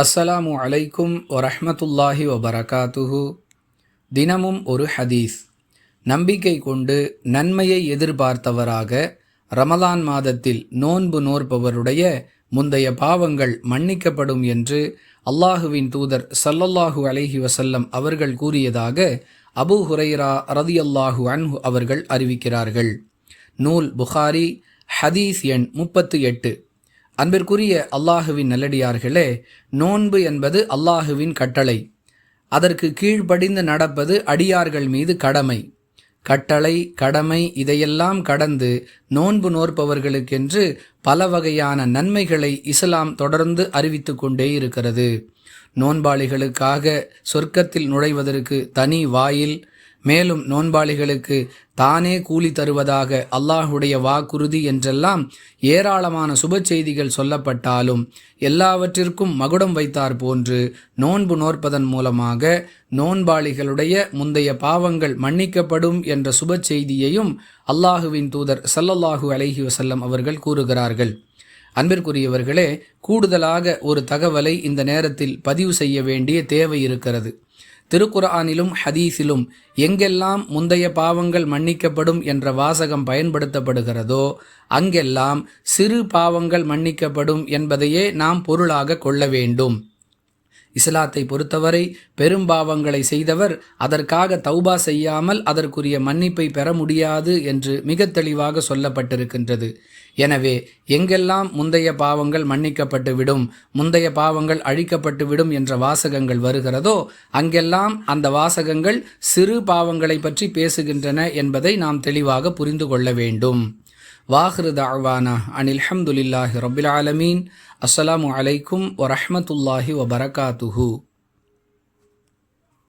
அஸ்ஸலாமு அலைக்கும் வரஹ்மத்துல்லாஹி வபரகாத்துஹு. தினமும் ஒரு ஹதீஸ். நம்பிக்கை கொண்டு நன்மையை எதிர்பார்த்தவராக ரமலான் மாதத்தில் நோன்பு நோற்பவருடைய முந்தைய பாவங்கள் மன்னிக்கப்படும் என்று அல்லாஹுவின் தூதர் ஸல்லல்லாஹு அலைஹி வஸல்லம் அவர்கள் கூறியதாக அபூ ஹுரைரா ரலியல்லாஹு அன்ஹு அவர்கள் அறிவிக்கிறார்கள். நூல் புகாரி, ஹதீஸ் எண் 38. அன்பிற்குரிய அல்லாஹுவின் நல்லடியார்களே, நோன்பு என்பது அல்லாஹுவின் கட்டளை. அதற்கு கீழ்ப்படிந்து நடப்பது அடியார்கள் மீது கடமை. கட்டளை, கடமை இதையெல்லாம் கடந்து நோன்பு நோற்பவர்களுக்கென்று பல வகையான நன்மைகளை இஸ்லாம் தொடர்ந்து அறிவித்து கொண்டே இருக்கிறது. நோன்பாளிகளுக்காக சொர்க்கத்தில் நுழைவதற்கு தனி வாயில், மேலும் நோன்பாளிகளுக்கு தானே கூலி தருவதாக அல்லாஹுடைய வாக்குறுதி என்றெல்லாம் ஏராளமான சுப செய்திகள் சொல்லப்பட்டாலும் எல்லாவற்றிற்கும் மகுடம் வைத்தார் போன்று நோன்பு நோற்பதன் மூலமாக நோன்பாளிகளுடைய முந்தைய பாவங்கள் மன்னிக்கப்படும் என்ற சுப செய்தியையும் அல்லாஹுவின் தூதர் ஸல்லல்லாஹு அலைஹி வஸல்லம் அவர்கள் கூறுகிறார்கள். அன்பிற்குரியவர்களே, கூடுதலாக ஒரு தகவலை இந்த நேரத்தில் பதிவு செய்ய வேண்டிய தேவை இருக்கிறது. திருக்குர்ஆனிலும் ஹதீஸிலும் எங்கெல்லாம் முந்தைய பாவங்கள் மன்னிக்கப்படும் என்ற வாசகம் பயன்படுத்தப்படுகிறதோ அங்கெல்லாம் சிறு பாவங்கள் மன்னிக்கப்படும் என்பதையே நாம் பொருளாக கொள்ள வேண்டும். இஸ்லாத்தை பொறுத்தவரை பெரும்பாவங்களை செய்தவர் அதற்காக தௌபா செய்யாமல் அதற்குரிய மன்னிப்பை பெற முடியாது என்று மிக தெளிவாக சொல்லப்பட்டிருக்கின்றது. எனவே எங்கெல்லாம் முந்தைய பாவங்கள் மன்னிக்கப்பட்டுவிடும், முந்தைய பாவங்கள் அழிக்கப்பட்டுவிடும் என்ற வாசகங்கள் வருகிறதோ அங்கெல்லாம் அந்த வாசகங்கள் சிறு பாவங்களை பற்றி பேசுகின்றன என்பதை நாம் தெளிவாக புரிந்து கொள்ள வேண்டும். வாஹிரு தஅவானா அனில் ஹம்துலில்லாஹி ரப்பில் ஆலமீன். அஸ்ஸலாமு அலைக்கும் வரஹ்மத்துல்லாஹி வபரகாத்துஹு.